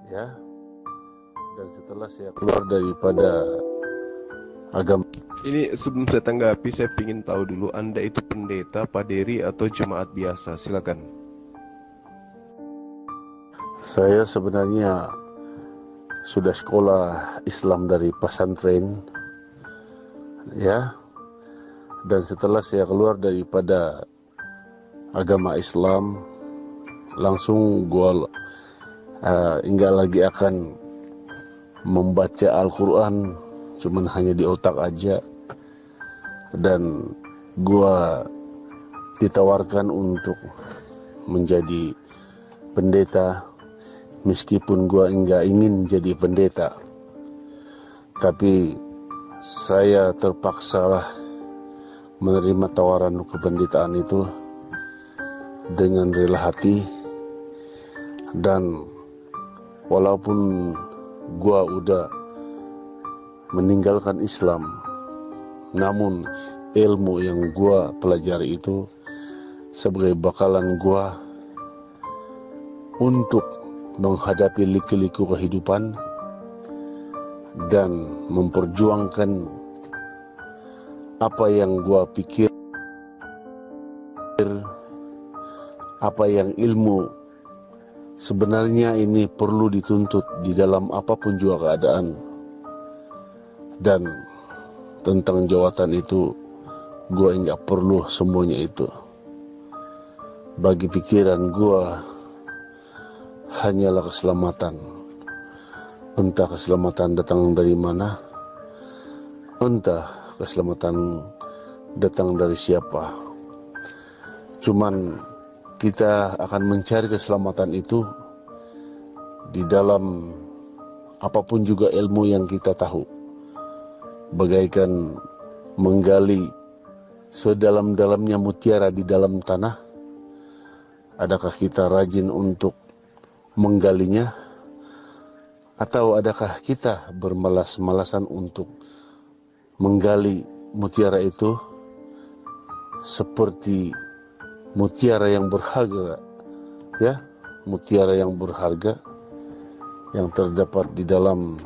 ya. Dan setelah saya keluar daripada agama. Ini sebelum saya tanggapi, saya ingin tahu dulu, Anda itu pendeta, paderi, atau jemaat biasa? Silakan. Saya sebenarnya sudah sekolah Islam dari pesantren, ya. Dan setelah saya keluar daripada agama Islam, langsung gua enggak lagi akan membaca Al-Quran, cuman hanya di otak aja. Dan gua ditawarkan untuk menjadi pendeta, meskipun gua enggak ingin jadi pendeta, tapi saya terpaksalah menerima tawaran kependetaan itu dengan rela hati. Dan walaupun gua udah meninggalkan Islam, namun ilmu yang gua pelajari itu sebagai bakalan gua untuk menghadapi liku-liku kehidupan dan memperjuangkan apa yang gua pikir, apa yang ilmu sebenarnya ini perlu dituntut di dalam apapun juga keadaan. Dan tentang jawatan itu, gue enggak perlu semuanya itu. Bagi pikiran gue, hanyalah keselamatan. Entah keselamatan datang dari mana, entah keselamatan datang dari siapa. Cuman kita akan mencari keselamatan itu di dalam apapun juga ilmu yang kita tahu. Bagaikan menggali sedalam-dalamnya mutiara di dalam tanah, adakah kita rajin untuk menggalinya? Atau adakah kita bermalas-malasan untuk menggali mutiara itu seperti mutiara yang berharga, ya, mutiara yang berharga yang terdapat di dalam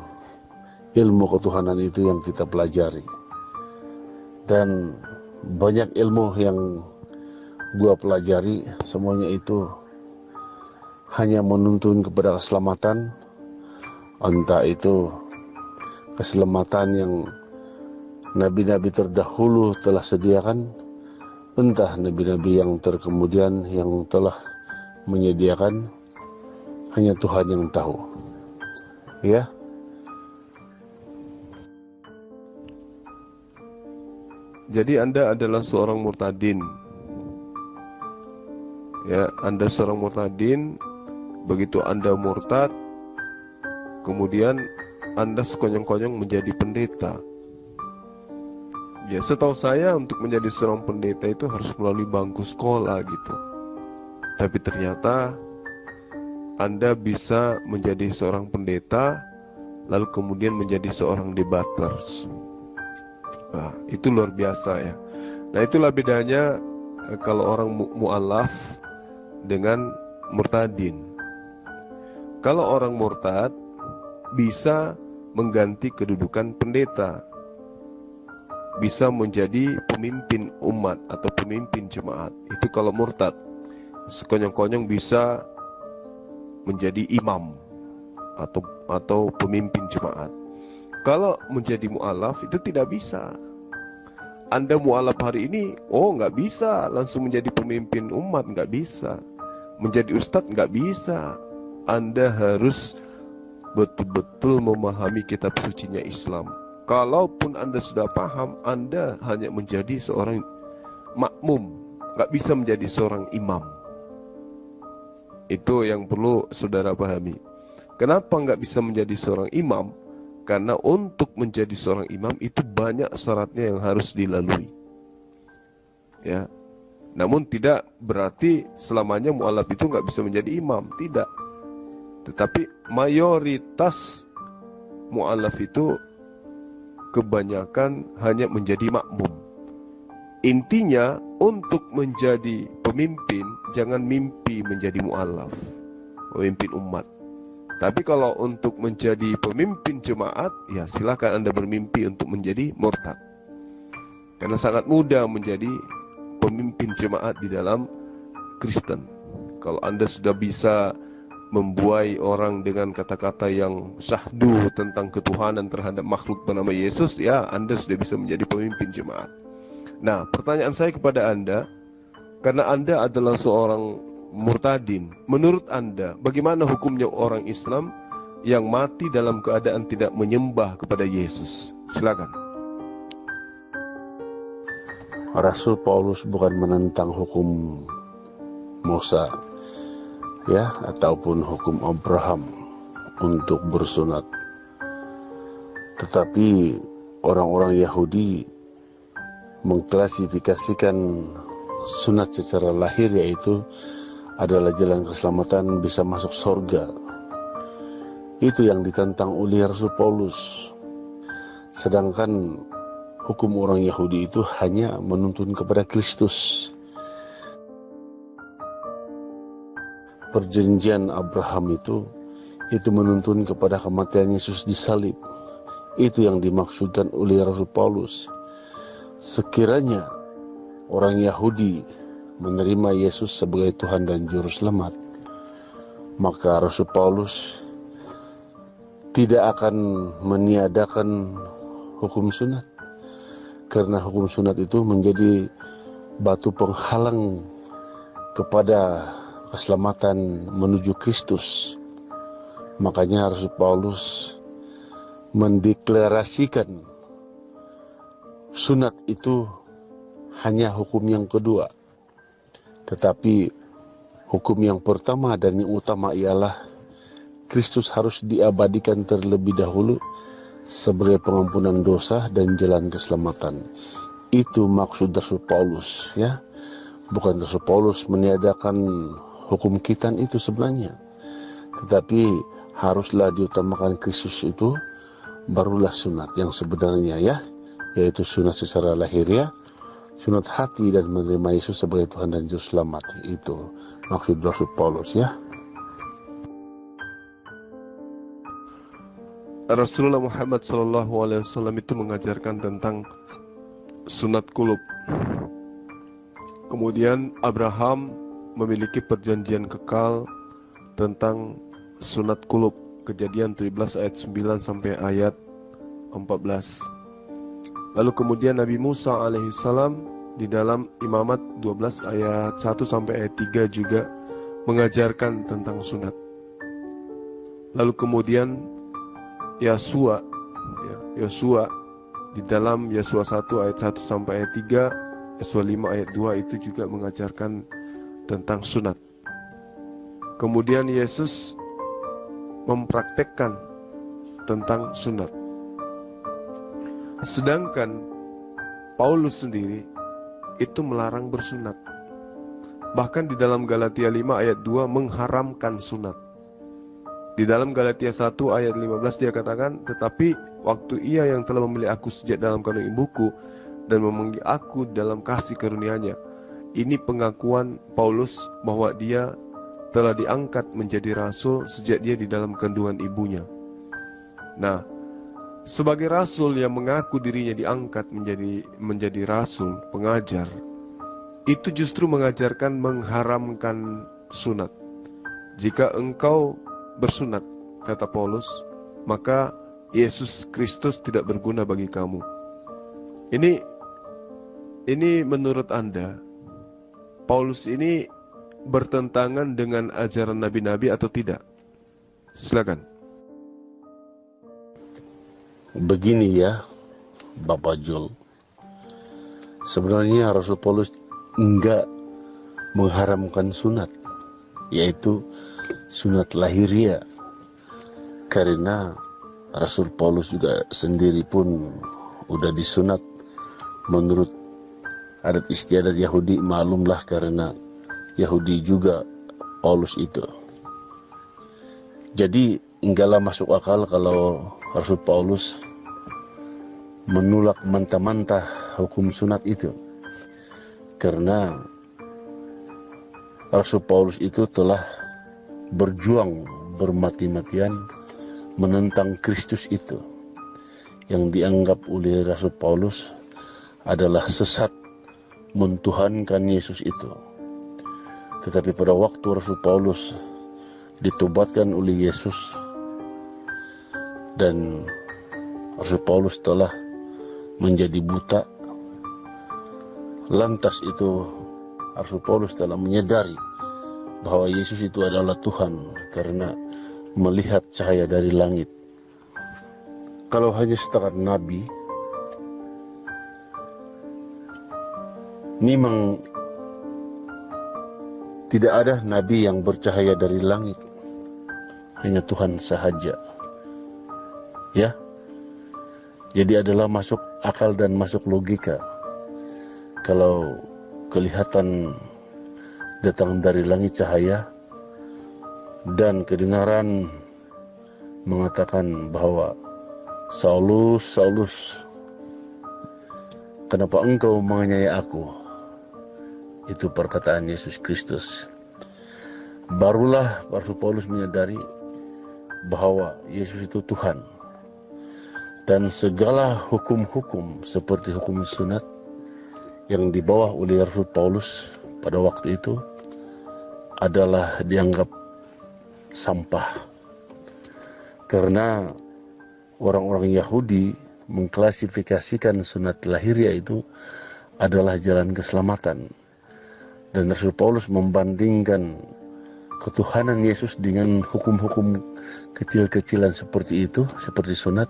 ilmu ketuhanan itu yang kita pelajari. Dan banyak ilmu yang gua pelajari, semuanya itu hanya menuntun kepada keselamatan, entah itu keselamatan yang nabi-nabi terdahulu telah sediakan, entah nabi-nabi yang terkemudian yang telah menyediakan, hanya Tuhan yang tahu. Ya. Jadi Anda adalah seorang murtadin. Ya, Anda seorang murtadin. Begitu Anda murtad, kemudian Anda sekonyong-konyong menjadi pendeta. Ya, setahu saya untuk menjadi seorang pendeta itu harus melalui bangku sekolah gitu. Tapi ternyata Anda bisa menjadi seorang pendeta, lalu kemudian menjadi seorang debaters. Nah, itu luar biasa ya. Nah, itulah bedanya kalau orang mu'alaf dengan murtadin. Kalau orang murtad bisa mengganti kedudukan pendeta, bisa menjadi pemimpin umat atau pemimpin jemaat. Itu kalau murtad. Sekonyong-konyong bisa menjadi imam atau pemimpin jemaat. Kalau menjadi mu'alaf itu tidak bisa. Anda mu'alaf hari ini, nggak bisa langsung menjadi pemimpin umat, nggak bisa. Menjadi ustadz nggak bisa. Anda harus betul-betul memahami kitab sucinya Islam. Kalaupun Anda sudah paham, Anda hanya menjadi seorang makmum, nggak bisa menjadi seorang imam. Itu yang perlu saudara pahami. Kenapa nggak bisa menjadi seorang imam? Karena untuk menjadi seorang imam itu banyak syaratnya yang harus dilalui. Ya, namun tidak berarti selamanya mu'alaf itu nggak bisa menjadi imam, tidak. Tetapi mayoritas mu'alaf itu kebanyakan hanya menjadi makmum. Intinya untuk menjadi pemimpin, jangan mimpi menjadi mu'alaf, pemimpin umat. Tapi kalau untuk menjadi pemimpin jemaat, ya silakan Anda bermimpi untuk menjadi murtad. Karena sangat mudah menjadi pemimpin jemaat di dalam Kristen. Kalau Anda sudah bisa membuai orang dengan kata-kata yang syahdu tentang ketuhanan terhadap makhluk bernama Yesus, ya Anda sudah bisa menjadi pemimpin jemaat. Nah, pertanyaan saya kepada Anda, karena Anda adalah seorang murtadin, menurut Anda bagaimana hukumnya orang Islam yang mati dalam keadaan tidak menyembah kepada Yesus? Silakan. Rasul Paulus bukan menentang hukum Musa, ya, ataupun hukum Abraham untuk bersunat. Tetapi orang-orang Yahudi mengklasifikasikan sunat secara lahir, yaitu adalah jalan keselamatan, bisa masuk surga. Itu yang ditentang oleh Rasul Paulus. Sedangkan hukum orang Yahudi itu hanya menuntun kepada Kristus. Perjanjian Abraham itu menuntun kepada kematian Yesus di salib. Itu yang dimaksudkan oleh Rasul Paulus. Sekiranya orang Yahudi menerima Yesus sebagai Tuhan dan Juru Selamat, maka Rasul Paulus tidak akan meniadakan hukum sunat, karena hukum sunat itu menjadi batu penghalang kepada keselamatan menuju Kristus. Makanya Rasul Paulus mendeklarasikan sunat itu hanya hukum yang kedua. Tetapi hukum yang pertama dan yang utama ialah Kristus harus diabadikan terlebih dahulu sebagai pengampunan dosa dan jalan keselamatan. Itu maksud Rasul Paulus, ya. Bukan Rasul Paulus meniadakan hukum khitan itu sebenarnya. Tetapi haruslah diutamakan Kristus itu, barulah sunat yang sebenarnya, ya, yaitu sunat secara lahiriah, sunat hati dan menerima Yesus sebagai Tuhan dan Juru Selamat. Itu maksud Rasul Paulus, ya. Rasulullah Muhammad SAW itu mengajarkan tentang sunat kulub. Kemudian Abraham memiliki perjanjian kekal tentang sunat kulub. Kejadian 17 ayat 9 sampai ayat 14. Lalu kemudian Nabi Musa alaihissalam di dalam Imamat 12 ayat 1 sampai ayat 3 juga mengajarkan tentang sunat. Lalu kemudian Yosua di dalam Yosua 1 ayat 1 sampai ayat 3, Yosua 5 ayat 2 itu juga mengajarkan tentang sunat. Kemudian Yesus mempraktekkan tentang sunat. Sedangkan Paulus sendiri itu melarang bersunat. Bahkan di dalam Galatia 5 ayat 2 mengharamkan sunat. Di dalam Galatia 1 ayat 15 dia katakan, tetapi waktu ia yang telah memilih aku sejak dalam kandung ibuku dan memanggil aku dalam kasih karunia-Nya. Ini pengakuan Paulus bahwa dia telah diangkat menjadi rasul sejak dia di dalam kandungan ibunya. Nah, sebagai rasul yang mengaku dirinya diangkat menjadi rasul, pengajar, itu justru mengajarkan mengharamkan sunat. Jika engkau bersunat, kata Paulus, maka Yesus Kristus tidak berguna bagi kamu. Ini menurut Anda, Paulus ini bertentangan dengan ajaran nabi-nabi atau tidak? Silakan. Begini ya, Bapak Jul. Sebenarnya Rasul Paulus enggak mengharamkan sunat, yaitu sunat lahiriah. Karena Rasul Paulus juga sendiri pun udah disunat menurut adat istiadat Yahudi, maklumlah karena Yahudi juga Paulus itu. Jadi enggaklah masuk akal kalau Rasul Paulus menolak mentah-mentah hukum sunat itu. Karena Rasul Paulus itu telah berjuang bermati-matian menentang Kristus itu, yang dianggap oleh Rasul Paulus adalah sesat, mentuhankan Yesus itu. Tetapi pada waktu Rasul Paulus ditobatkan oleh Yesus, dan Rasul Paulus telah menjadi buta, lantas itu Rasul Paulus telah menyadari bahwa Yesus itu adalah Tuhan karena melihat cahaya dari langit. Kalau hanya setakat nabi, memang tidak ada nabi yang bercahaya dari langit, hanya Tuhan sahaja. Ya, jadi adalah masuk akal dan masuk logika kalau kelihatan datang dari langit cahaya dan kedengaran mengatakan bahwa Saulus, Saulus, kenapa engkau menganiaya aku? Itu perkataan Yesus Kristus. Barulah Rasul Paulus menyadari bahwa Yesus itu Tuhan, dan segala hukum-hukum seperti hukum sunat yang dibawa oleh Rasul Paulus pada waktu itu adalah dianggap sampah, karena orang-orang Yahudi mengklasifikasikan sunat lahiriah itu adalah jalan keselamatan, dan Rasul Paulus membandingkan ketuhanan Yesus dengan hukum-hukum kecil-kecilan seperti itu, seperti sunat,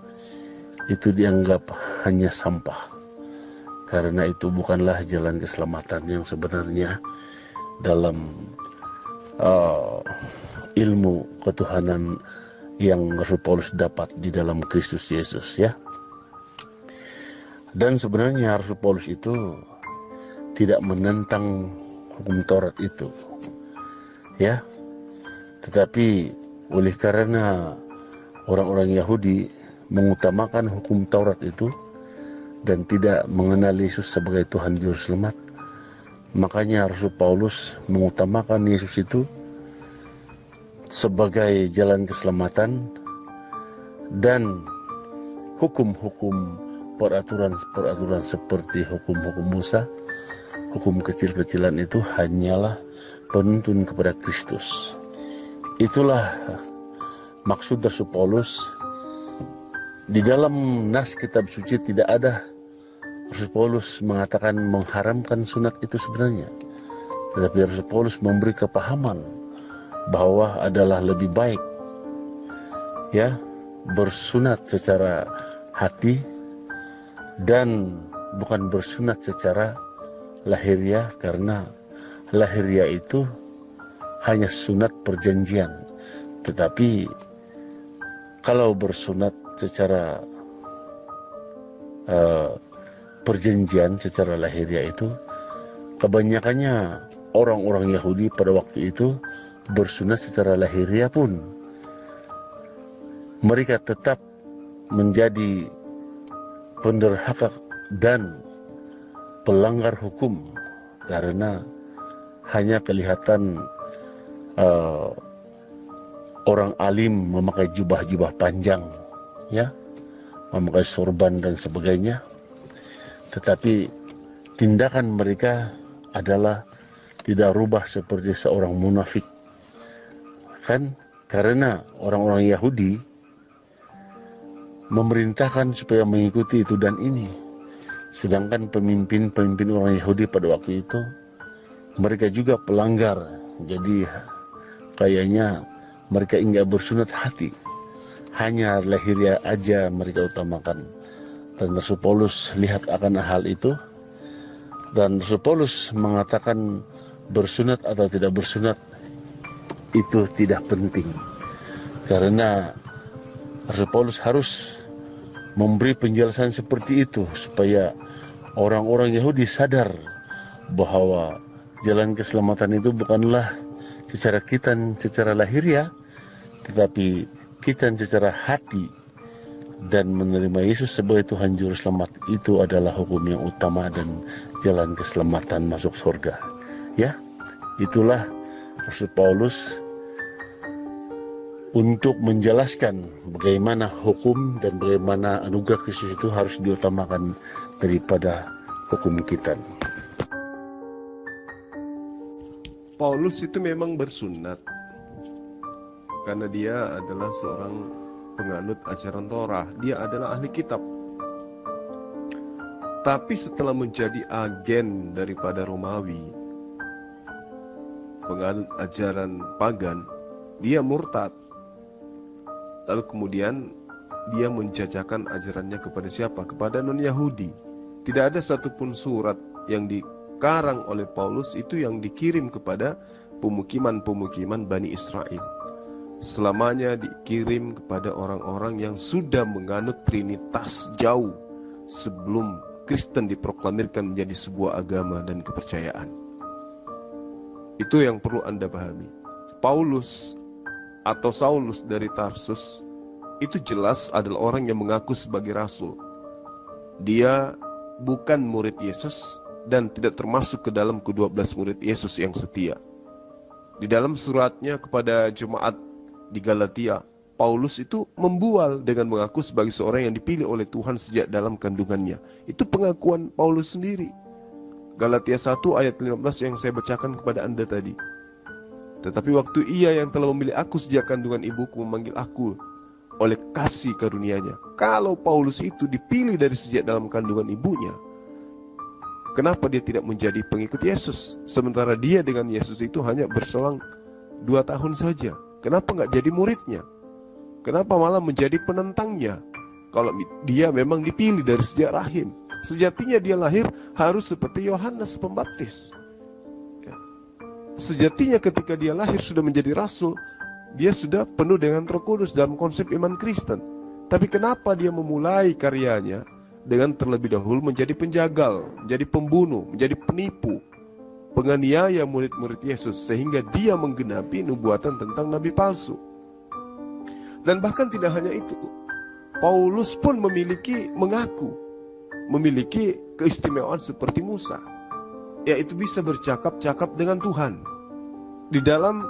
itu dianggap hanya sampah, karena itu bukanlah jalan keselamatan yang sebenarnya dalam ilmu ketuhanan yang Rasul Paulus dapat di dalam Kristus Yesus, ya. Dan sebenarnya Rasul Paulus itu tidak menentang hukum Taurat itu, ya, tetapi oleh karena orang-orang Yahudi mengutamakan hukum Taurat itu dan tidak mengenal Yesus sebagai Tuhan Juru Selamat, makanya Rasul Paulus mengutamakan Yesus itu sebagai jalan keselamatan, dan hukum-hukum peraturan-peraturan seperti hukum-hukum Musa, hukum kecil-kecilan itu hanyalah penuntun kepada Kristus. Itulah maksud Rasul Paulus. Di dalam nas kitab suci tidak ada Rasul Paulus mengatakan mengharamkan sunat itu sebenarnya, tetapi Rasul Paulus memberi kepahaman bahwa adalah lebih baik, ya, bersunat secara hati dan bukan bersunat secara lahiriah, karena lahiriah itu hanya sunat perjanjian, tetapi kalau bersunat secara perjanjian secara lahiriah itu kebanyakannya orang-orang Yahudi pada waktu itu bersunat secara lahiriah pun mereka tetap menjadi penderhaka dan pelanggar hukum, karena hanya kelihatan orang alim memakai jubah-jubah panjang, ya, memakai sorban dan sebagainya, tetapi tindakan mereka adalah tidak rubah seperti seorang munafik, kan? Karena orang-orang Yahudi memerintahkan supaya mengikuti itu dan ini, sedangkan pemimpin orang Yahudi pada waktu itu mereka juga pelanggar. Jadi kayaknya mereka enggak bersunat hati, hanya lahiriah aja mereka utamakan. Dan Rasul Paulus lihat akan hal itu, dan Rasul Paulus mengatakan bersunat atau tidak bersunat itu tidak penting, karena Rasul Paulus harus memberi penjelasan seperti itu supaya orang-orang Yahudi sadar bahwa jalan keselamatan itu bukanlah secara khitan, secara lahiriah, tetapi khitan secara hati dan menerima Yesus sebagai Tuhan Juru Selamat. Itu adalah hukum yang utama dan jalan keselamatan masuk surga, ya. Itulah Rasul Paulus untuk menjelaskan bagaimana hukum dan bagaimana anugerah Kristus itu harus diutamakan daripada hukum kita. Paulus itu memang bersunat karena dia adalah seorang penganut ajaran Torah, dia adalah ahli kitab. Tapi setelah menjadi agen daripada Romawi, penganut ajaran pagan, dia murtad. Lalu kemudian dia menjajakan ajarannya kepada siapa? Kepada non-Yahudi. Tidak ada satupun surat yang dikarang oleh Paulus itu yang dikirim kepada pemukiman-pemukiman Bani Israel. Selamanya dikirim kepada orang-orang yang sudah menganut Trinitas jauh sebelum Kristen diproklamirkan menjadi sebuah agama dan kepercayaan. Itu yang perlu Anda pahami. Paulus atau Saulus dari Tarsus itu jelas adalah orang yang mengaku sebagai rasul. Dia bukan murid Yesus dan tidak termasuk ke dalam ke-12 murid Yesus yang setia. Di dalam suratnya kepada jemaat di Galatia, Paulus itu membual dengan mengaku sebagai seorang yang dipilih oleh Tuhan sejak dalam kandungannya. Itu pengakuan Paulus sendiri. Galatia 1 ayat 15 yang saya bacakan kepada Anda tadi. Tetapi waktu ia yang telah memilih aku sejak kandungan ibuku memanggil aku oleh kasih karunia-Nya. Kalau Paulus itu dipilih dari sejak dalam kandungan ibunya, kenapa dia tidak menjadi pengikut Yesus? Sementara dia dengan Yesus itu hanya berselang 2 tahun saja. Kenapa nggak jadi muridnya? Kenapa malah menjadi penentangnya? Kalau dia memang dipilih dari sejak rahim, sejatinya dia lahir harus seperti Yohanes Pembaptis. Sejatinya ketika dia lahir sudah menjadi rasul, dia sudah penuh dengan Roh Kudus dalam konsep iman Kristen. Tapi kenapa dia memulai karyanya dengan terlebih dahulu menjadi penjagal, menjadi pembunuh, menjadi penipu, penganiaya murid-murid Yesus, sehingga dia menggenapi nubuatan tentang nabi palsu. Dan bahkan tidak hanya itu, Paulus pun mengaku memiliki keistimewaan seperti Musa, yaitu bisa bercakap-cakap dengan Tuhan. Di dalam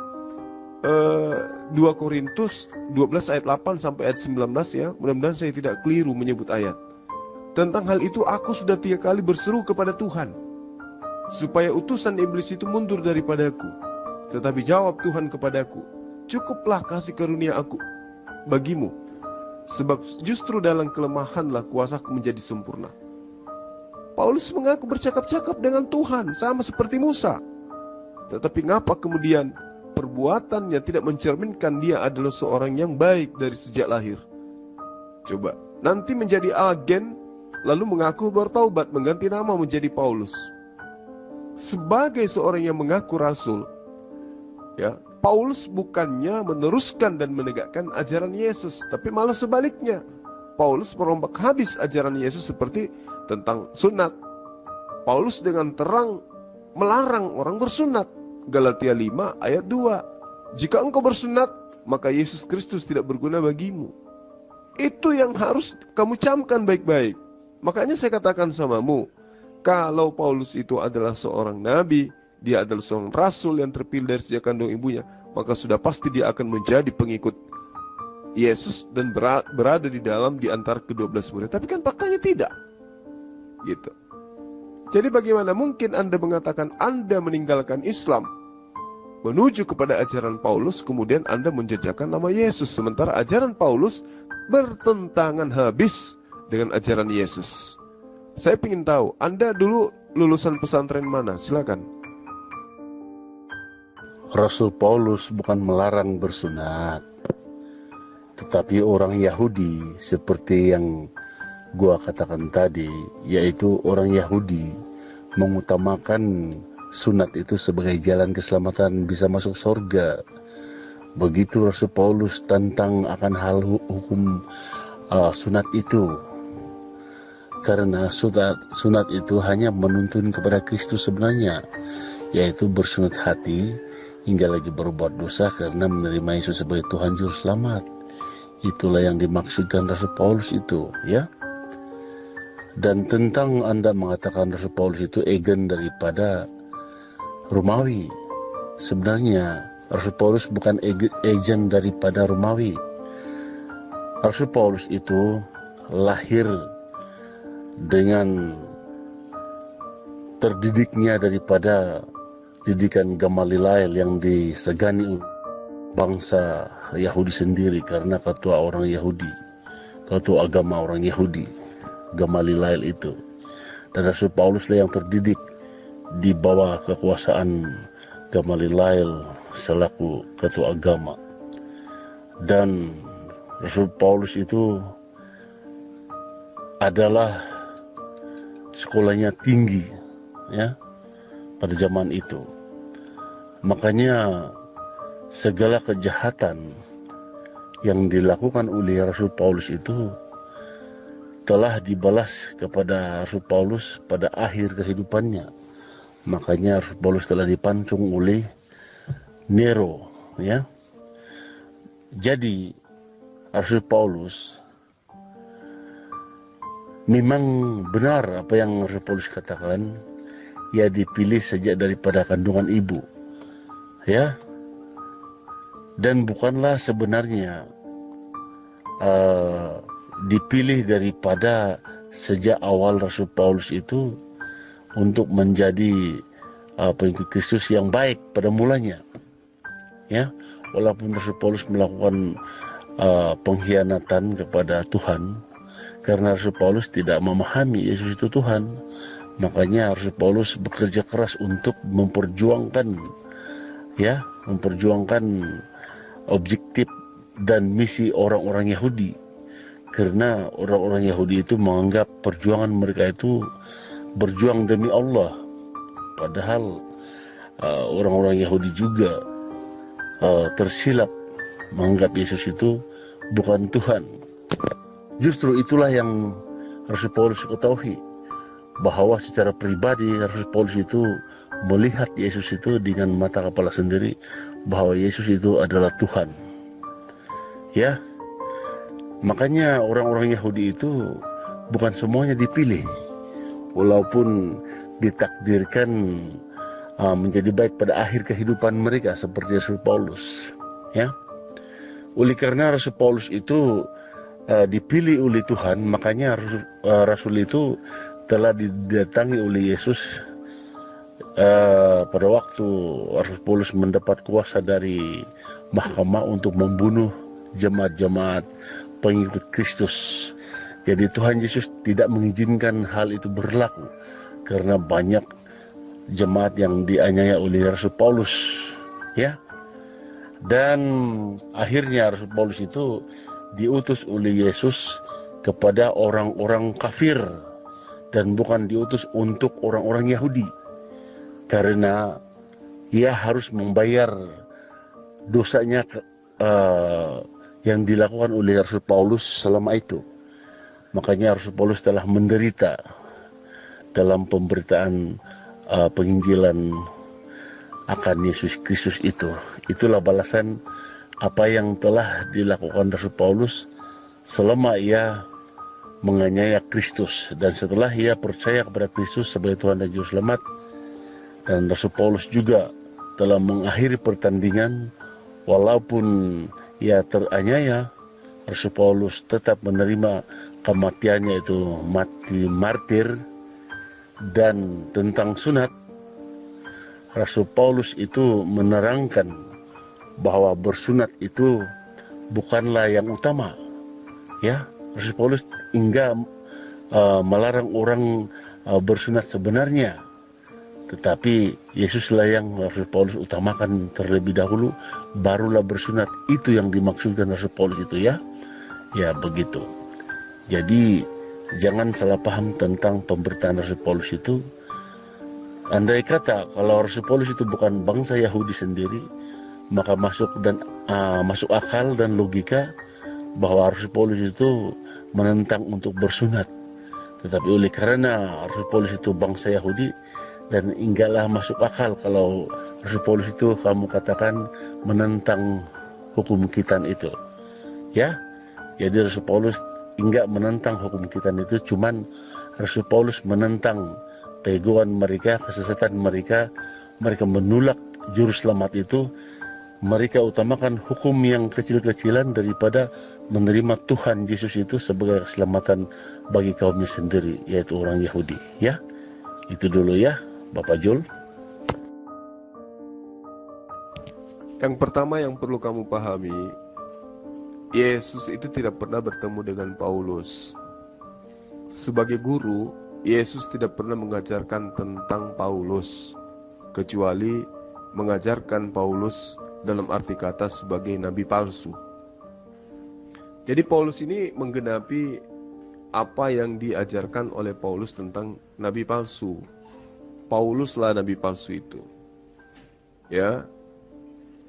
2 Korintus 12 ayat 8 sampai ayat 19 ya, mudah-mudahan saya tidak keliru menyebut ayat. Tentang hal itu aku sudah 3 kali berseru kepada Tuhan, supaya utusan iblis itu mundur daripadaku. Tetapi jawab Tuhan kepadaku, cukuplah kasih karunia aku bagimu, sebab justru dalam kelemahanlah kuasaku menjadi sempurna. Paulus mengaku bercakap-cakap dengan Tuhan sama seperti Musa. Tetapi ngapa kemudian perbuatannya tidak mencerminkan dia adalah seorang yang baik dari sejak lahir? Coba, nanti menjadi agen lalu mengaku bertaubat mengganti nama menjadi Paulus. Sebagai seorang yang mengaku rasul, ya, Paulus bukannya meneruskan dan menegakkan ajaran Yesus, tapi malah sebaliknya. Paulus merombak habis ajaran Yesus seperti tentang sunat. Paulus dengan terang melarang orang bersunat. Galatia 5 ayat 2. Jika engkau bersunat, maka Yesus Kristus tidak berguna bagimu. Itu yang harus kamu camkan baik-baik. Makanya saya katakan samamu, kalau Paulus itu adalah seorang nabi, dia adalah seorang rasul yang terpilih dari sejak kandung ibunya, maka sudah pasti dia akan menjadi pengikut Yesus dan berada di antara ke-12 murid. Tapi kan faktanya tidak. Gitu. Jadi bagaimana mungkin Anda mengatakan Anda meninggalkan Islam menuju kepada ajaran Paulus, kemudian Anda menjajakan nama Yesus, sementara ajaran Paulus bertentangan habis dengan ajaran Yesus. Saya ingin tahu, Anda dulu lulusan pesantren mana? Silakan. Rasul Paulus bukan melarang bersunat, tetapi orang Yahudi seperti yang gua katakan tadi, yaitu orang Yahudi mengutamakan sunat itu sebagai jalan keselamatan bisa masuk surga. Begitu Rasul Paulus tentang akan hal hukum sunat itu, karena sunat itu hanya menuntun kepada Kristus sebenarnya, yaitu bersunat hati hingga lagi berbuat dosa karena menerima Yesus sebagai Tuhan Juru Selamat. Itulah yang dimaksudkan Rasul Paulus itu, ya. Dan tentang Anda mengatakan Rasul Paulus itu agen daripada Romawi, sebenarnya Rasul Paulus bukan agen daripada Romawi. Rasul Paulus itu lahir dengan terdidiknya daripada didikan Gamaliel yang disegani bangsa Yahudi sendiri, karena ketua orang Yahudi, ketua agama orang Yahudi, Gamaliel itu. Dan Rasul Paulus lah yang terdidik di bawah kekuasaan Gamaliel selaku ketua agama. Dan Rasul Paulus itu adalah sekolahnya tinggi, ya, pada zaman itu. Makanya segala kejahatan yang dilakukan oleh Rasul Paulus itu telah dibalas kepada Rasul Paulus pada akhir kehidupannya. Makanya Rasul Paulus telah dipancung oleh Nero, ya. Jadi Rasul Paulus memang benar apa yang Rasul Paulus katakan, ia dipilih sejak daripada kandungan ibu, ya. Dan bukanlah sebenarnya dipilih daripada sejak awal Rasul Paulus itu untuk menjadi pengikut Kristus yang baik pada mulanya, ya. Walaupun Rasul Paulus melakukan pengkhianatan kepada Tuhan, karena Rasul Paulus tidak memahami Yesus itu Tuhan, makanya Rasul Paulus bekerja keras untuk memperjuangkan, ya, memperjuangkan objektif dan misi orang-orang Yahudi, karena orang-orang Yahudi itu menganggap perjuangan mereka itu berjuang demi Allah, padahal orang-orang Yahudi juga tersilap menganggap Yesus itu bukan Tuhan. Justru itulah yang Rasul Paulus ketahui, bahwa secara pribadi Rasul Paulus itu melihat Yesus itu dengan mata kepala sendiri, bahwa Yesus itu adalah Tuhan, ya. Makanya orang-orang Yahudi itu bukan semuanya dipilih, walaupun ditakdirkan menjadi baik pada akhir kehidupan mereka seperti Rasul Paulus, ya. Oleh karena Rasul Paulus itu dipilih oleh Tuhan, makanya Rasul itu telah didatangi oleh Yesus pada waktu Rasul Paulus mendapat kuasa dari mahkamah untuk membunuh jemaat-jemaat pengikut Kristus. Jadi Tuhan Yesus tidak mengizinkan hal itu berlaku, karena banyak jemaat yang dianiaya oleh Rasul Paulus, ya. Dan akhirnya Rasul Paulus itu diutus oleh Yesus kepada orang-orang kafir dan bukan diutus untuk orang-orang Yahudi, karena ia harus membayar dosanya yang dilakukan oleh Rasul Paulus selama itu. Makanya Rasul Paulus telah menderita dalam pemberitaan penginjilan akan Yesus Kristus itu. Itulah balasan apa yang telah dilakukan Rasul Paulus selama ia menganiaya Kristus, dan setelah ia percaya kepada Kristus sebagai Tuhan dan Juru Selamat. Dan Rasul Paulus juga telah mengakhiri pertandingan, walaupun ia teraniaya, Rasul Paulus tetap menerima kematiannya, itu mati martir. Dan tentang sunat, Rasul Paulus itu menerangkan bahwa bersunat itu bukanlah yang utama, ya. Rasul Paulus hingga melarang orang bersunat sebenarnya, tetapi Yesuslah yang Rasul Paulus utamakan terlebih dahulu, barulah bersunat. Itu yang dimaksudkan Rasul Paulus itu, ya. Ya, begitu. Jadi jangan salah paham tentang pemberitaan Rasul Paulus itu. Andai kata kalau Rasul Paulus itu bukan bangsa Yahudi sendiri, maka masuk akal dan logika bahwa Rasul Paulus itu menentang untuk bersunat. Tetapi oleh karena Rasul Paulus itu bangsa Yahudi, dan enggaklah masuk akal kalau Rasul Paulus itu kamu katakan menentang hukum khitan itu, ya. Jadi Rasul Paulus enggak menentang hukum khitan itu, cuman Rasul Paulus menentang pegoan mereka, kesesatan mereka. Mereka menolak Juru Selamat itu mereka utamakan hukum yang kecil-kecilan daripada menerima Tuhan Yesus itu sebagai keselamatan bagi kaumnya sendiri, yaitu orang Yahudi. Ya, itu dulu ya, Bapak Jul. Yang pertama yang perlu kamu pahami, Yesus itu tidak pernah bertemu dengan Paulus. Sebagai guru, Yesus tidak pernah mengajarkan tentang Paulus, kecuali mengajarkan Paulus dalam arti kata sebagai nabi palsu. Jadi Paulus ini menggenapi apa yang diajarkan oleh Paulus tentang nabi palsu. Pauluslah nabi palsu itu. Ya.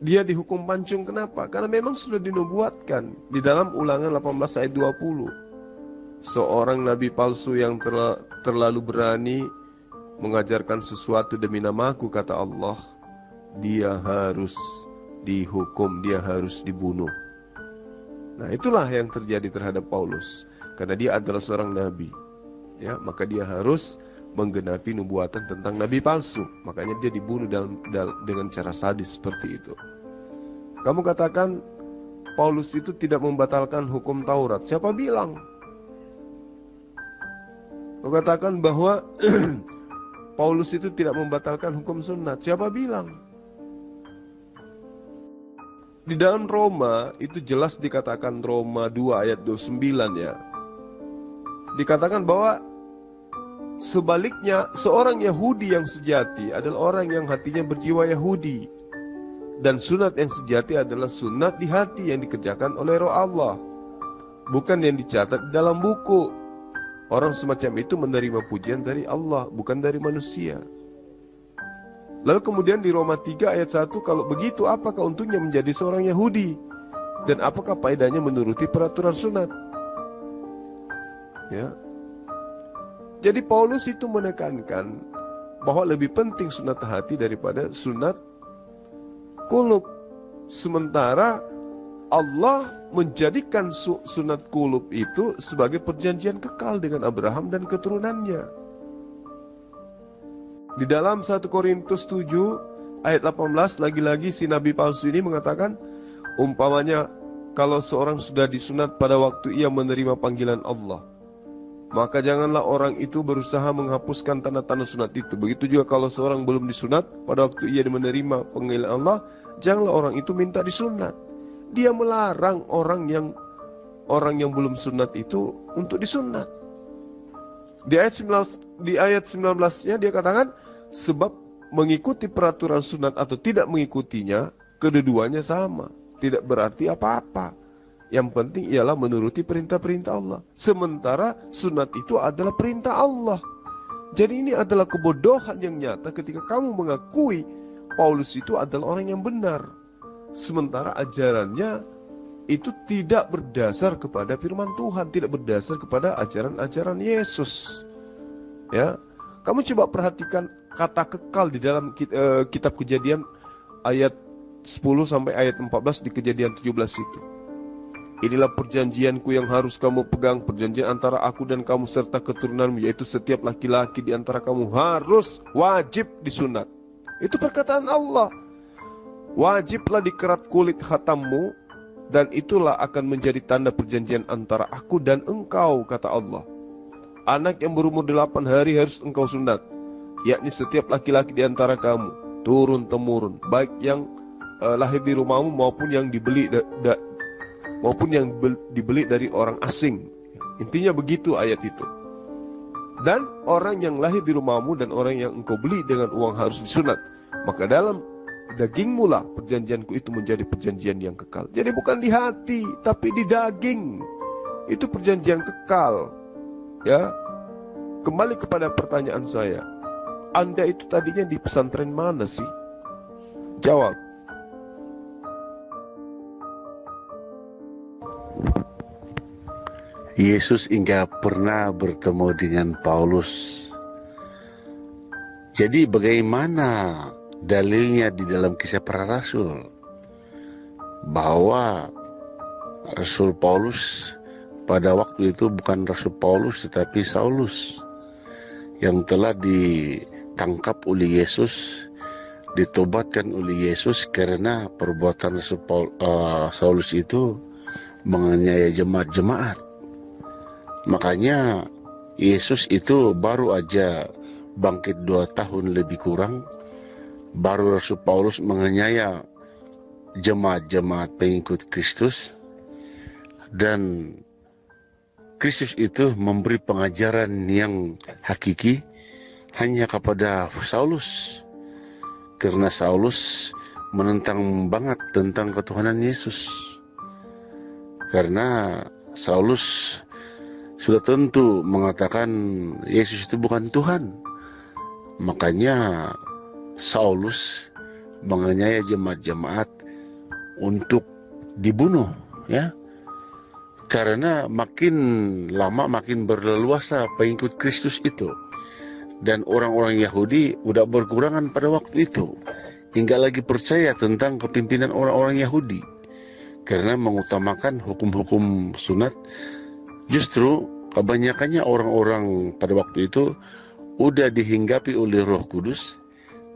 Dia dihukum pancung, kenapa? Karena memang sudah dinubuatkan di dalam Ulangan 18 ayat 20. Seorang nabi palsu yang terlalu berani mengajarkan sesuatu demi namaku, kata Allah, dia harus dihukum, dia harus dibunuh. Nah, itulah yang terjadi terhadap Paulus. Karena dia adalah seorang nabi, ya, maka dia harus menggenapi nubuatan tentang nabi palsu. Makanya dia dibunuh dengan cara sadis seperti itu. Kamu katakan Paulus itu tidak membatalkan hukum Taurat. Siapa bilang? Kau katakan bahwa Paulus itu tidak membatalkan hukum sunat. Siapa bilang? Di dalam Roma itu jelas dikatakan, Roma 2 ayat 29 ya. Dikatakan bahwa sebaliknya seorang Yahudi yang sejati adalah orang yang hatinya berjiwa Yahudi. Dan sunat yang sejati adalah sunat di hati yang dikerjakan oleh Roh Allah, bukan yang dicatat di dalam buku. Orang semacam itu menerima pujian dari Allah, bukan dari manusia. Lalu kemudian di Roma 3 ayat 1, kalau begitu apakah untungnya menjadi seorang Yahudi? Dan apakah faedahnya menuruti peraturan sunat? Ya. Jadi Paulus itu menekankan bahwa lebih penting sunat hati daripada sunat kulub. Sementara Allah menjadikan sunat kulub itu sebagai perjanjian kekal dengan Abraham dan keturunannya. Di dalam 1 Korintus 7 ayat 18, lagi-lagi si nabi palsu ini mengatakan, umpamanya kalau seorang sudah disunat pada waktu ia menerima panggilan Allah, maka janganlah orang itu berusaha menghapuskan tanda-tanda sunat itu. Begitu juga kalau seorang belum disunat pada waktu ia menerima panggilan Allah, janganlah orang itu minta disunat. Dia melarang orang yang belum sunat itu untuk disunat. Di ayat 19-nya dia katakan, sebab mengikuti peraturan sunat atau tidak mengikutinya, kedua-duanya sama, tidak berarti apa-apa. Yang penting ialah menuruti perintah-perintah Allah. Sementara sunat itu adalah perintah Allah. Jadi ini adalah kebodohan yang nyata ketika kamu mengakui Paulus itu adalah orang yang benar, sementara ajarannya itu tidak berdasar kepada firman Tuhan, tidak berdasar kepada ajaran-ajaran Yesus. Ya, kamu coba perhatikan kata kekal di dalam kitab Kejadian ayat 10 sampai ayat 14 di Kejadian 17 itu. Inilah perjanjianku yang harus kamu pegang, perjanjian antara aku dan kamu serta keturunanmu, yaitu setiap laki-laki di antara kamu harus wajib disunat. Itu perkataan Allah. Wajiblah dikerat kulit khatammu, dan itulah akan menjadi tanda perjanjian antara aku dan engkau, kata Allah. Anak yang berumur 8 hari harus engkau sunat, yakni setiap laki-laki di antara kamu, turun-temurun, baik yang lahir di rumahmu maupun yang dibeli dari orang asing. Intinya begitu ayat itu. Dan orang yang lahir di rumahmu dan orang yang engkau beli dengan uang harus disunat. Maka dalam dagingmu lah perjanjianku itu menjadi perjanjian yang kekal. Jadi bukan di hati, tapi di daging. Itu perjanjian kekal. Ya. Kembali kepada pertanyaan saya. Anda itu tadinya di pesantren mana sih? Jawab. Yesus enggak pernah bertemu dengan Paulus. Jadi bagaimana dalilnya di dalam Kisah Para Rasul bahwa Rasul Paulus pada waktu itu bukan Rasul Paulus tetapi Saulus yang telah ditangkap oleh Yesus ditobatkan oleh Yesus karena perbuatan Saulus itu menganiaya jemaat-jemaat. Makanya Yesus itu baru aja bangkit 2 tahun lebih kurang, baru Rasul Paulus menganiaya jemaat-jemaat pengikut Kristus, dan Kristus itu memberi pengajaran yang hakiki hanya kepada Saulus, karena Saulus menentang banget tentang ketuhanan Yesus. Karena Saulus sudah tentu mengatakan Yesus itu bukan Tuhan. Makanya Saulus menganiaya jemaat-jemaat untuk dibunuh, ya. Karena makin lama makin berleluasa pengikut Kristus itu. Dan orang-orang Yahudi udah berkurangan pada waktu itu, hingga lagi percaya tentang kepimpinan orang-orang Yahudi karena mengutamakan hukum-hukum sunat. Justru kebanyakannya orang-orang pada waktu itu udah dihinggapi oleh Roh Kudus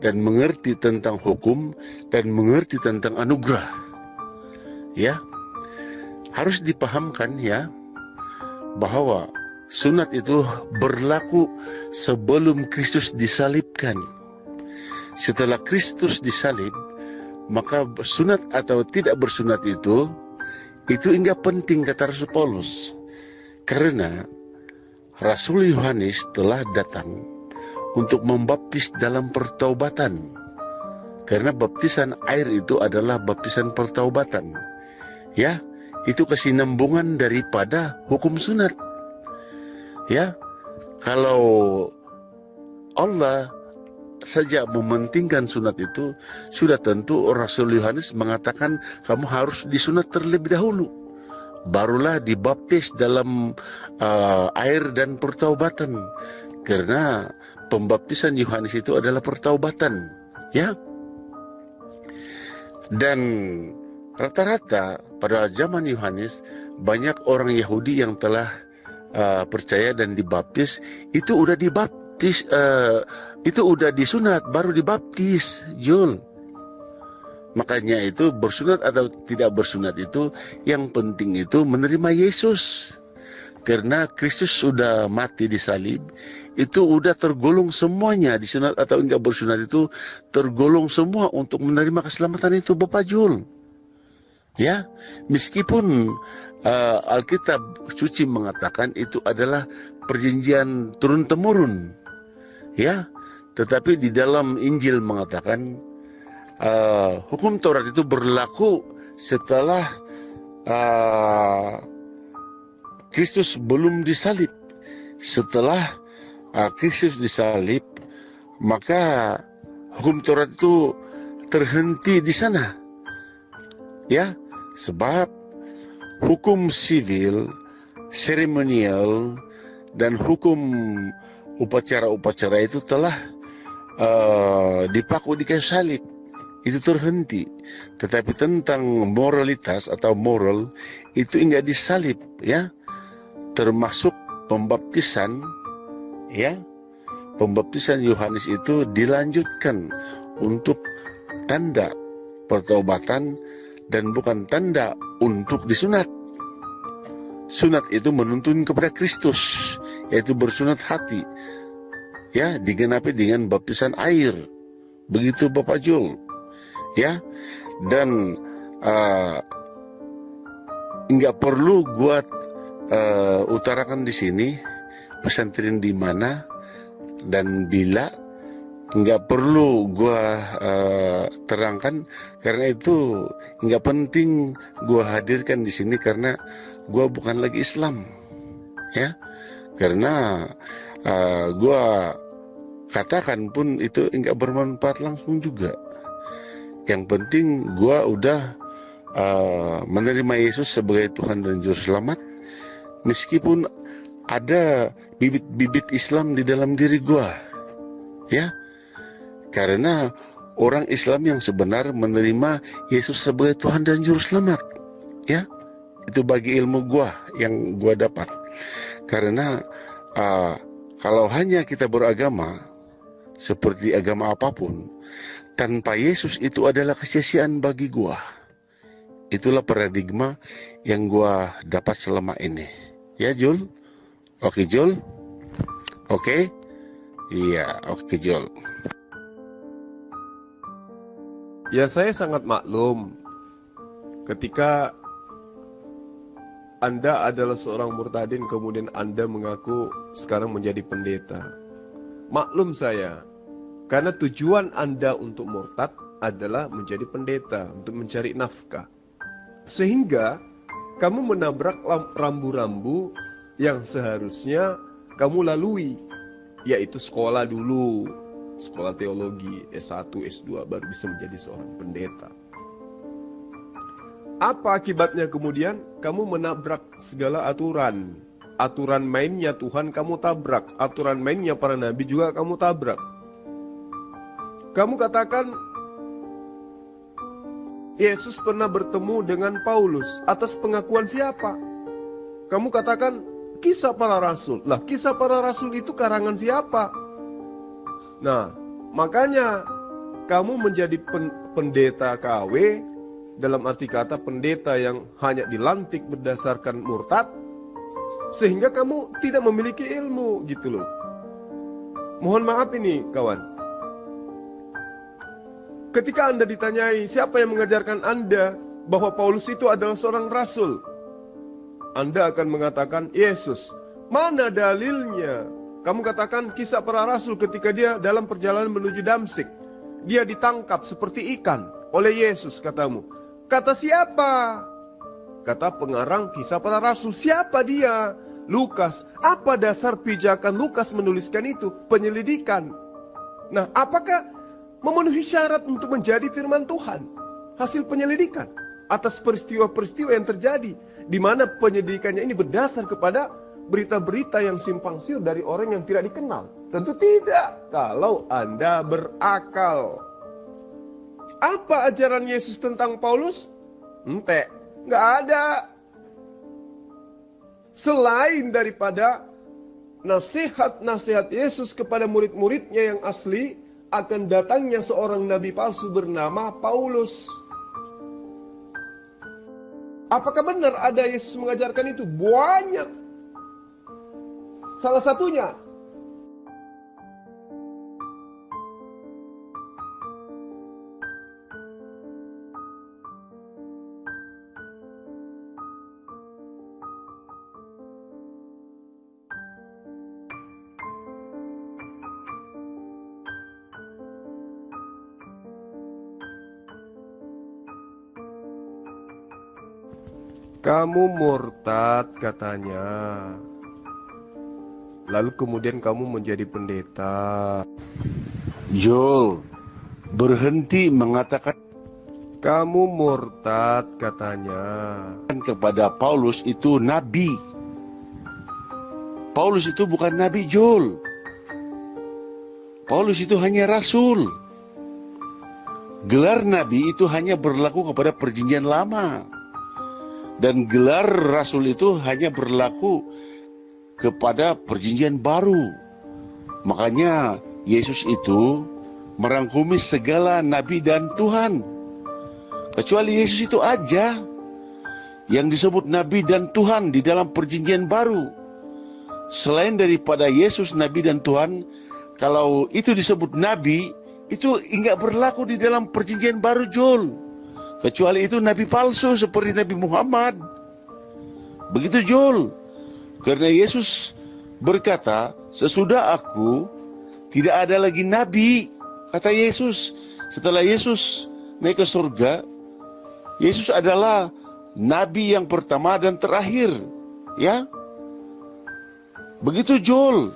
dan mengerti tentang hukum dan mengerti tentang anugerah. Ya, harus dipahamkan ya bahwa sunat itu berlaku sebelum Kristus disalibkan. Setelah Kristus disalib, maka sunat atau tidak bersunat itu enggak penting, kata Rasul Paulus. Karena Rasul Yohanes telah datang untuk membaptis dalam pertaubatan. Karena baptisan air itu adalah baptisan pertaubatan. Ya, itu kesinambungan daripada hukum sunat. Ya, kalau Allah saja mementingkan sunat itu, sudah tentu Rasul Yohanes mengatakan kamu harus disunat terlebih dahulu, barulah dibaptis dalam air dan pertaubatan. Karena pembaptisan Yohanes itu adalah pertaubatan, ya. Dan rata-rata pada zaman Yohanes banyak orang Yahudi yang telah percaya dan dibaptis, itu udah dibaptis, itu udah disunat baru dibaptis, Jul. Makanya itu bersunat atau tidak bersunat itu yang penting itu menerima Yesus. Karena Kristus sudah mati di salib, itu udah tergolong semuanya, disunat atau enggak bersunat itu tergolong semua untuk menerima keselamatan itu, Bapak Jul. Ya, meskipun Alkitab suci mengatakan itu adalah perjanjian turun-temurun, ya, tetapi di dalam Injil mengatakan hukum Taurat itu berlaku setelah Kristus belum disalib. Setelah Kristus disalib, maka hukum Taurat itu terhenti di sana, ya, sebab hukum sivil, seremonial, dan hukum upacara-upacara itu telah dipaku di kayu salib, itu terhenti. Tetapi tentang moralitas atau moral itu enggak disalib, ya, termasuk pembaptisan, ya. Pembaptisan Yohanes itu dilanjutkan untuk tanda pertobatan dan bukan tanda untuk disunat. Sunat itu menuntun kepada Kristus, yaitu bersunat hati, ya, digenapi dengan baptisan air. Begitu Bapak Jul, ya. Dan nggak perlu gua utarakan di sini pesantren di mana dan bila, nggak perlu gua terangkan karena itu nggak penting gua hadirkan di sini karena gua bukan lagi Islam, ya. Karena gua katakan pun itu nggak bermanfaat langsung juga. Yang penting gua udah menerima Yesus sebagai Tuhan dan Juru Selamat, meskipun ada bibit-bibit Islam di dalam diri gua, ya. Karena orang Islam yang sebenar menerima Yesus sebagai Tuhan dan Juru Selamat, ya. Itu bagi ilmu gua yang gua dapat. Karena kalau hanya kita beragama seperti agama apapun, tanpa Yesus itu adalah kesia-siaan bagi gua. Itulah paradigma yang gua dapat selama ini. Ya, Jul? Oke, Jul? Oke? Iya, oke, Jul. Ya, saya sangat maklum ketika Anda adalah seorang murtadin kemudian Anda mengaku sekarang menjadi pendeta. Maklum saya, karena tujuan Anda untuk murtad adalah menjadi pendeta, untuk mencari nafkah. Sehingga kamu menabrak rambu-rambu yang seharusnya kamu lalui, yaitu sekolah dulu, sekolah teologi, S1, S2, baru bisa menjadi seorang pendeta. Apa akibatnya kemudian? Kamu menabrak segala aturan. Aturan mainnya Tuhan kamu tabrak, aturan mainnya para nabi juga kamu tabrak. Kamu katakan, Yesus pernah bertemu dengan Paulus. Atas pengakuan siapa? Kamu katakan, Kisah Para Rasul. Lah, Kisah Para Rasul itu karangan siapa? Nah, makanya kamu menjadi pendeta KW, dalam arti kata pendeta yang hanya dilantik berdasarkan murtad, sehingga kamu tidak memiliki ilmu, gitu loh. Mohon maaf ini, kawan. Ketika Anda ditanyai siapa yang mengajarkan Anda bahwa Paulus itu adalah seorang rasul, Anda akan mengatakan Yesus. Mana dalilnya? Kamu katakan Kisah Para Rasul ketika dia dalam perjalanan menuju Damsyik. Dia ditangkap seperti ikan oleh Yesus, katamu. Kata siapa? Kata pengarang Kisah Para Rasul. Siapa dia? Lukas. Apa dasar pijakan Lukas menuliskan itu? Penyelidikan. Nah, apakah memenuhi syarat untuk menjadi firman Tuhan? Hasil penyelidikan atas peristiwa-peristiwa yang terjadi, di mana penyelidikannya ini berdasar kepada berita-berita yang simpang siur dari orang yang tidak dikenal. Tentu tidak, kalau Anda berakal. Apa ajaran Yesus tentang Paulus? Entek, nggak ada. Selain daripada nasihat-nasihat Yesus kepada murid-muridnya yang asli, akan datangnya seorang nabi palsu bernama Paulus. Apakah benar ada Yesus mengajarkan itu? Banyak. Salah satunya, kamu murtad katanya. Lalu kemudian kamu menjadi pendeta. Jul, berhenti mengatakan Kamu murtad katanya. kepada Paulus itu nabi. Paulus itu bukan nabi, Jul. Paulus itu hanya rasul. Gelar nabi itu hanya berlaku kepada perjanjian lama. Dan gelar rasul itu hanya berlaku kepada perjanjian baru. Makanya Yesus itu merangkumi segala nabi dan Tuhan. Kecuali Yesus itu aja yang disebut nabi dan Tuhan di dalam perjanjian baru. Selain daripada Yesus nabi dan Tuhan, kalau itu disebut nabi, itu enggak berlaku di dalam perjanjian baru, Jul. Kecuali itu nabi palsu seperti Nabi Muhammad. Begitu, Jul. Karena Yesus berkata, sesudah aku tidak ada lagi nabi, kata Yesus. Setelah Yesus naik ke surga, Yesus adalah nabi yang pertama dan terakhir. Ya, begitu, Jul.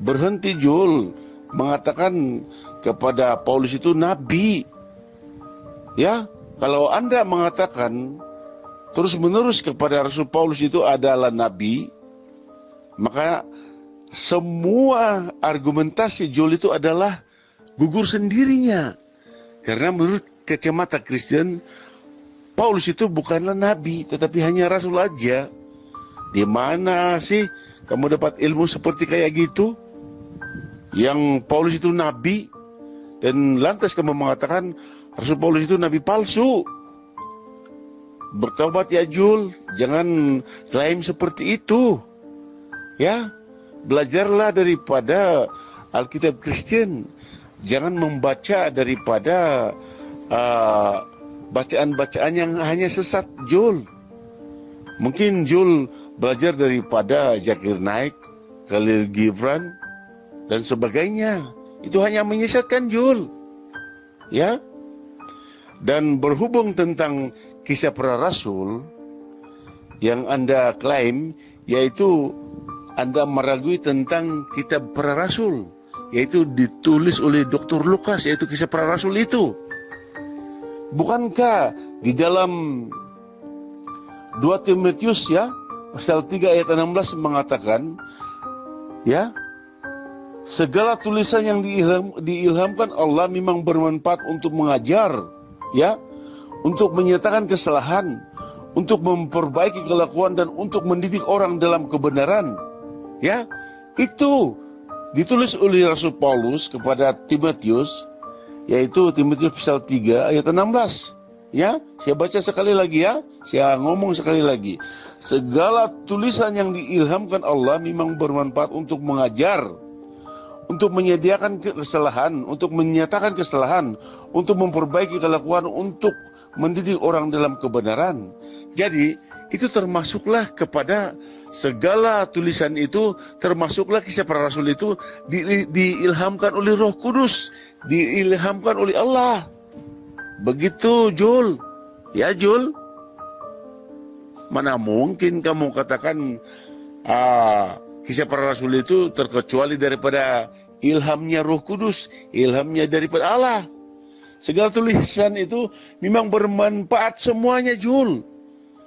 Berhenti, Jul, mengatakan kepada Paulus itu nabi. Ya, kalau Anda mengatakan terus-menerus kepada Rasul Paulus itu adalah nabi, maka semua argumentasi Jul itu adalah gugur sendirinya. Karena menurut kacamata Kristen, Paulus itu bukanlah nabi, tetapi hanya rasul aja. Di mana sih kamu dapat ilmu seperti kayak gitu? Yang Paulus itu nabi, Dan lantas kamu mengatakan Rasul Paulus itu nabi palsu. Bertobat ya Jul, jangan klaim seperti itu. Ya, belajarlah daripada Alkitab Kristen. Jangan membaca daripada bacaan-bacaan yang hanya sesat, Jul. Mungkin Jul belajar daripada Zakir Naik, Khalil Gibran, dan sebagainya. Itu hanya menyesatkan Jul. Ya. Dan berhubung tentang kisah para rasul yang Anda klaim, yaitu Anda meragui tentang kitab para rasul, yaitu ditulis oleh Dr. Lukas, yaitu kisah para rasul itu. Bukankah di dalam 2 Timotius ya, pasal 3 ayat 16 mengatakan, ya, segala tulisan yang diilhamkan Allah memang bermanfaat untuk mengajar, ya, untuk menyatakan kesalahan, untuk memperbaiki kelakuan, dan untuk mendidik orang dalam kebenaran. Ya, itu ditulis oleh Rasul Paulus kepada Timotius, yaitu Timotius pasal 3 ayat 16. Ya, saya baca sekali lagi ya, saya ngomong sekali lagi. Segala tulisan yang diilhamkan Allah memang bermanfaat untuk mengajar, untuk menyediakan kesalahan, untuk menyatakan kesalahan, untuk memperbaiki kelakuan, untuk mendidik orang dalam kebenaran. Jadi, itu termasuklah kepada segala tulisan itu, termasuklah kisah para rasul itu diilhamkan oleh Roh Kudus, diilhamkan oleh Allah. Begitu, Jul. Ya, Jul. Mana mungkin kamu katakan kisah para rasul itu terkecuali daripada ilhamnya Roh Kudus, ilhamnya daripada Allah. Segala tulisan itu memang bermanfaat semuanya, Jul.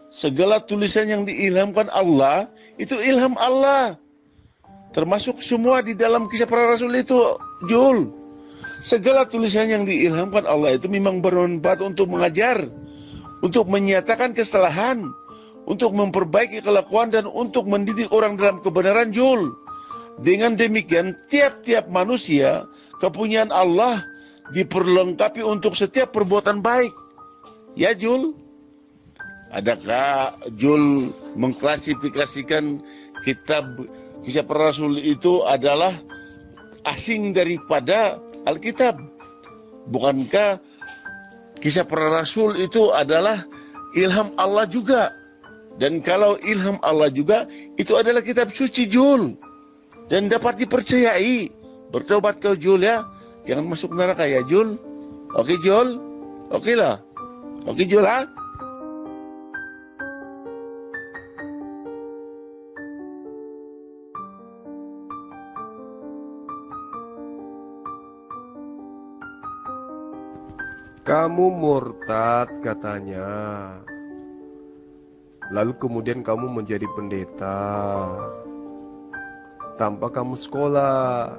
Segala tulisan yang diilhamkan Allah, itu ilham Allah. Termasuk semua di dalam kisah para rasul itu, Jul. Segala tulisan yang diilhamkan Allah itu memang bermanfaat untuk mengajar, untuk menyatakan kesalahan, untuk memperbaiki kelakuan, dan untuk mendidik orang dalam kebenaran, Jul. Dengan demikian, tiap-tiap manusia, kepunyaan Allah, diperlengkapi untuk setiap perbuatan baik. Ya, Jul? Adakah Jul mengklasifikasikan kitab kisah para rasul itu adalah asing daripada Alkitab? Bukankah kisah para rasul itu adalah ilham Allah juga? Dan kalau ilham Allah juga, itu adalah kitab suci, Jul, dan dapat dipercayai. Bertobat kau, Jul, ya. Jangan masuk neraka ya, Jul. Oke, Jul? Oke lah. Oke, Jul, ha? Kamu murtad katanya. Lalu kemudian kamu menjadi pendeta tanpa kamu sekolah.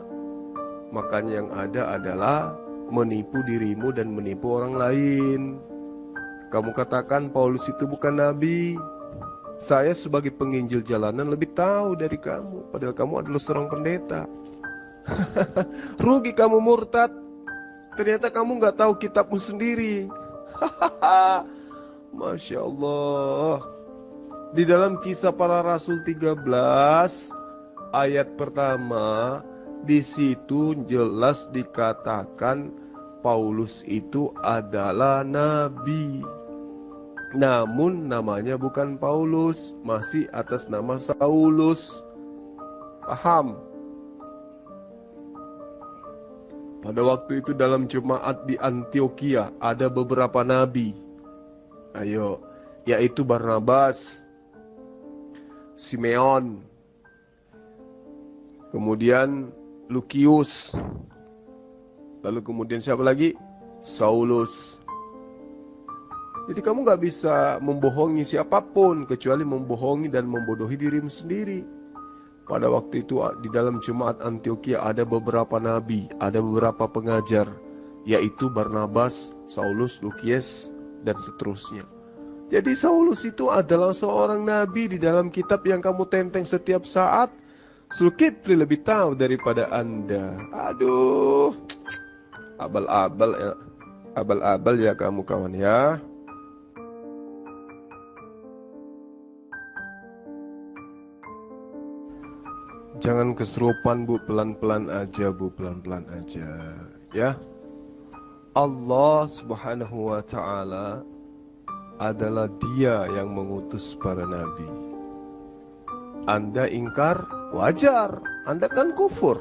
Makanya yang ada adalah menipu dirimu dan menipu orang lain. Kamu katakan Paulus itu bukan nabi. Saya sebagai penginjil jalanan lebih tahu dari kamu, padahal kamu adalah seorang pendeta. Rugi kamu murtad. Ternyata kamu gak tahu kitabmu sendiri. Masya Allah. Di dalam kisah para rasul 13 ayat pertama, di situ jelas dikatakan Paulus itu adalah nabi. Namun namanya bukan Paulus, masih atas nama Saulus. Paham? Pada waktu itu dalam jemaat di Antioquia ada beberapa nabi. Ayo, yaitu Barnabas, Simeon, kemudian Lukius, lalu kemudian siapa lagi? Saulus. Jadi kamu gak bisa membohongi siapapun kecuali membohongi dan membodohi dirimu sendiri. Pada waktu itu di dalam jemaat Antioquia ada beberapa nabi, ada beberapa pengajar, yaitu Barnabas, Saulus, Lukius, dan seterusnya. Jadi Saulus itu adalah seorang nabi di dalam kitab yang kamu tenteng setiap saat. Zulkifli lebih tahu daripada Anda. Aduh, Abal-abal ya. Abal-abal ya kamu kawan ya. Jangan kesurupan Bu, pelan-pelan aja Bu, pelan-pelan aja ya. Allah Subhanahu wa ta'ala adalah Dia yang mengutus para nabi. Anda ingkar, wajar. Anda kan kufur.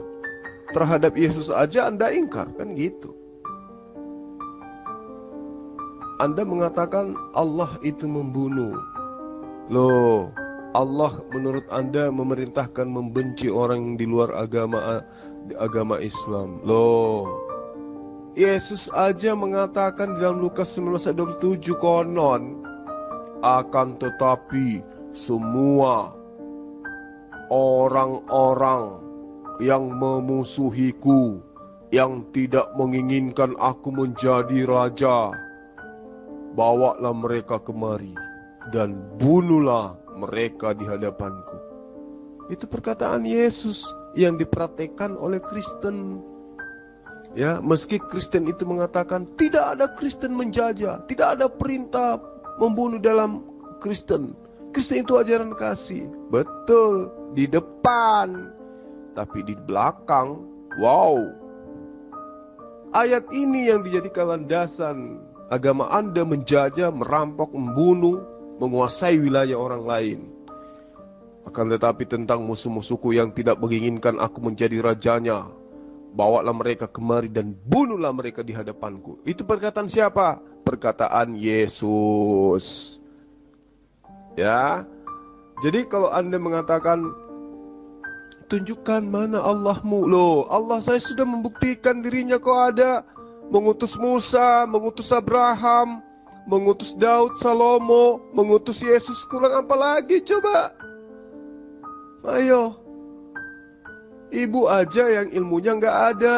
Terhadap Yesus aja Anda ingkar, kan gitu. Anda mengatakan Allah itu membunuh. Loh, Allah menurut Anda memerintahkan membenci orang yang di luar agama Islam. Loh, Yesus aja mengatakan di dalam Lukas 19 ayat 27 konon, akan tetapi semua orang-orang yang memusuhiku, yang tidak menginginkan aku menjadi raja, bawalah mereka kemari dan bunuhlah mereka di hadapanku. Itu perkataan Yesus yang dipraktekkan oleh Kristen. Ya, meski Kristen itu mengatakan tidak ada Kristen menjajah, tidak ada perintah membunuh dalam Kristen. Kristen itu ajaran kasih. Betul, di depan. Tapi di belakang, wow. Ayat ini yang dijadikan landasan agama Anda menjajah, merampok, membunuh, menguasai wilayah orang lain. Akan tetapi tentang musuh-musuhku yang tidak menginginkan aku menjadi rajanya, bawalah mereka kemari dan bunuhlah mereka di hadapanku. Itu perkataan siapa? Perkataan Yesus. Ya. Jadi kalau Anda mengatakan, tunjukkan mana Allahmu. Loh, Allah saya sudah membuktikan dirinya kok ada. Mengutus Musa, mengutus Abraham, mengutus Daud, Salomo, mengutus Yesus. Kurang apa lagi coba? Ayo. Ibu aja yang ilmunya nggak ada.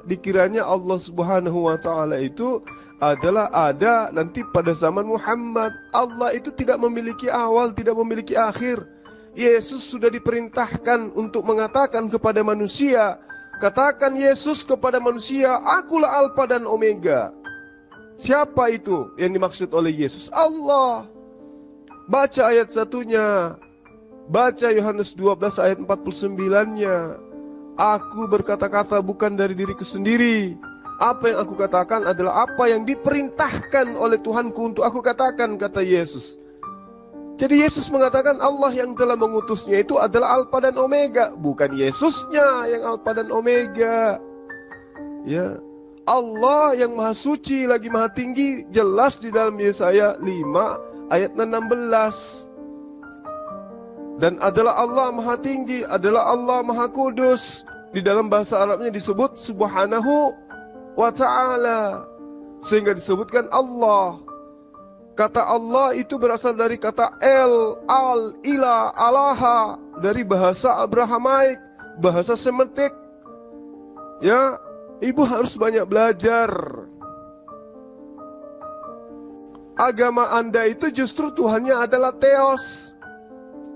Dikiranya Allah Subhanahu wa ta'ala itu adalah ada nanti pada zaman Muhammad. Allah itu tidak memiliki awal, tidak memiliki akhir. Yesus sudah diperintahkan untuk mengatakan kepada manusia, katakan Yesus kepada manusia, akulah Alfa dan Omega. Siapa itu yang dimaksud oleh Yesus? Allah. Baca ayat satunya. Baca Yohanes 12 ayat 49-nya. Aku berkata-kata bukan dari diriku sendiri. Apa yang aku katakan adalah apa yang diperintahkan oleh Tuhanku untuk aku katakan, kata Yesus. Jadi Yesus mengatakan Allah yang telah mengutusnya itu adalah Alfa dan Omega. Bukan Yesusnya yang Alfa dan Omega. Ya, Allah yang maha suci lagi maha tinggi jelas di dalam Yesaya 5 ayat 16. Dan adalah Allah maha tinggi, adalah Allah maha kudus. Di dalam bahasa Arabnya disebut Subhanahu wa ta'ala. Sehingga disebutkan Allah. Kata Allah itu berasal dari kata El, Al, Ilah, Alaha. Dari bahasa Abrahamaik, bahasa Semitik. Ya, ibu harus banyak belajar. Agama Anda itu justru Tuhannya adalah Theos,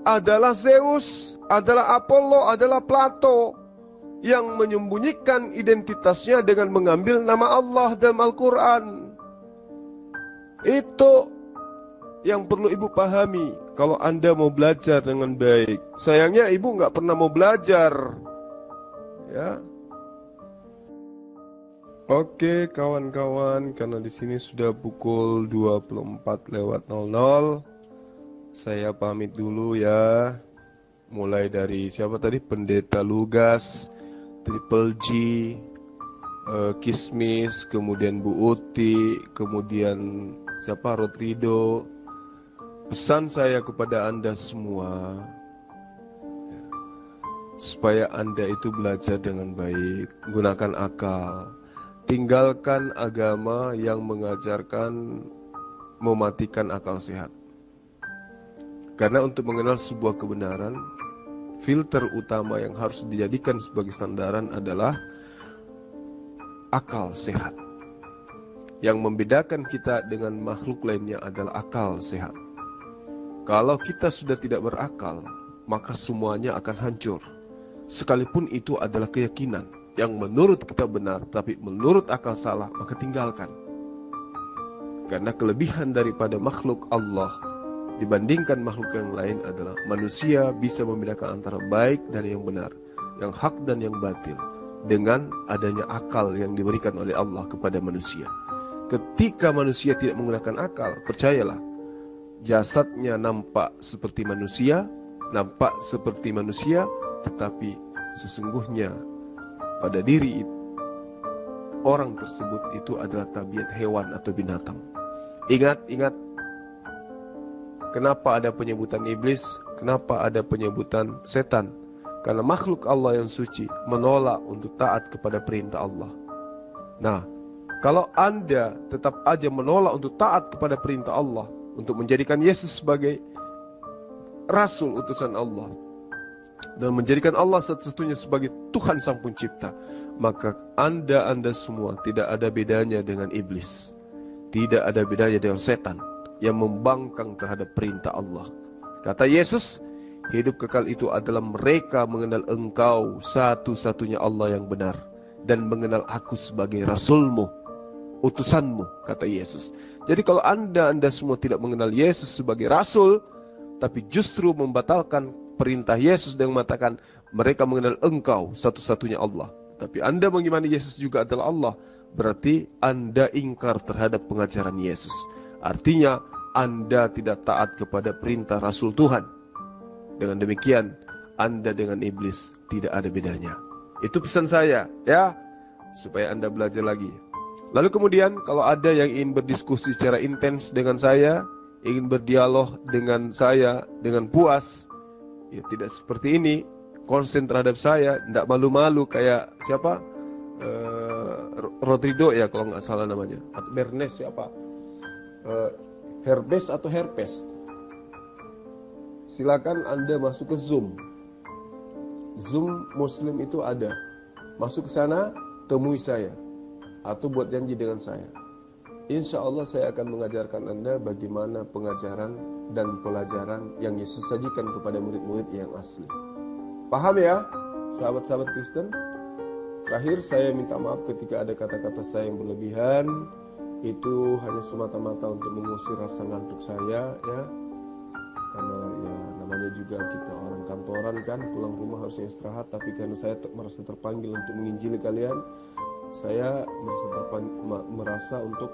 adalah Zeus, adalah Apollo, adalah Plato, yang menyembunyikan identitasnya dengan mengambil nama Allah dalam Al-Quran. Itu yang perlu ibu pahami kalau Anda mau belajar dengan baik. Sayangnya ibu nggak pernah mau belajar. Ya. Oke kawan-kawan, karena di sini sudah pukul 24:00. Saya pamit dulu ya. Mulai dari siapa tadi? Pendeta Lugas, Triple G, Kismis, kemudian Bu Uti, kemudian siapa? Rodrido. Pesan saya kepada Anda semua, supaya Anda itu belajar dengan baik, gunakan akal. Tinggalkan agama yang mengajarkan mematikan akal sehat. Karena untuk mengenal sebuah kebenaran, filter utama yang harus dijadikan sebagai sandaran adalah akal sehat. Yang membedakan kita dengan makhluk lainnya adalah akal sehat. Kalau kita sudah tidak berakal, maka semuanya akan hancur. Sekalipun itu adalah keyakinan. yang menurut kita benar tapi menurut akal salah, maka tinggalkan. Karena kelebihan daripada makhluk Allah dibandingkan makhluk yang lain adalah manusia bisa membedakan antara baik dan yang benar, yang hak dan yang batil, dengan adanya akal yang diberikan oleh Allah kepada manusia. Ketika manusia tidak menggunakan akal, percayalah, jasadnya nampak seperti manusia, tetapi sesungguhnya pada diri orang tersebut itu adalah tabiat hewan atau binatang. Ingat, kenapa ada penyebutan iblis, kenapa ada penyebutan setan? Karena makhluk Allah yang suci menolak untuk taat kepada perintah Allah. Nah, kalau Anda tetap aja menolak untuk taat kepada perintah Allah, untuk menjadikan Yesus sebagai Rasul utusan Allah, dan menjadikan Allah satu-satunya sebagai Tuhan Sang Pencipta, maka Anda semua tidak ada bedanya dengan iblis. Tidak ada bedanya dengan setan yang membangkang terhadap perintah Allah. Kata Yesus, hidup kekal itu adalah mereka mengenal Engkau satu-satunya Allah yang benar, dan mengenal Aku sebagai Rasulmu, utusanmu, kata Yesus. Jadi kalau Anda semua tidak mengenal Yesus sebagai Rasul, tapi justru membatalkan perintah Yesus dengan mengatakan mereka mengenal Engkau satu-satunya Allah, tapi Anda mengimani Yesus juga adalah Allah, berarti Anda ingkar terhadap pengajaran Yesus. Artinya Anda tidak taat kepada perintah Rasul Tuhan. Dengan demikian Anda dengan iblis tidak ada bedanya. Itu pesan saya, ya, supaya Anda belajar lagi. Lalu kemudian kalau ada yang ingin berdiskusi secara intens dengan saya, ingin berdialog dengan saya dengan puas, ya tidak seperti ini, konsen terhadap saya, tidak malu-malu kayak siapa, Rodrigo ya kalau nggak salah namanya, atau Bernes siapa, Herbes atau Herpes. Silakan Anda masuk ke Zoom Muslim itu ada, masuk ke sana, temui saya atau buat janji dengan saya. Insya Allah saya akan mengajarkan Anda bagaimana pengajaran dan pelajaran yang Yesus sajikan kepada murid-murid yang asli. Paham ya, sahabat-sahabat Kristen? Terakhir saya minta maaf ketika ada kata-kata saya yang berlebihan. Itu hanya semata-mata untuk mengusir rasa ngantuk saya, ya. Karena ya namanya juga kita orang kantoran kan, pulang rumah harusnya istirahat. Tapi karena saya merasa terpanggil untuk menginjili kalian, saya merasa untuk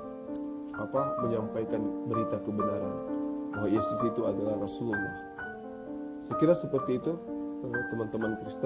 menyampaikan berita kebenaran bahwa Yesus itu adalah Rasulullah. Saya kira seperti itu, teman-teman Kristen.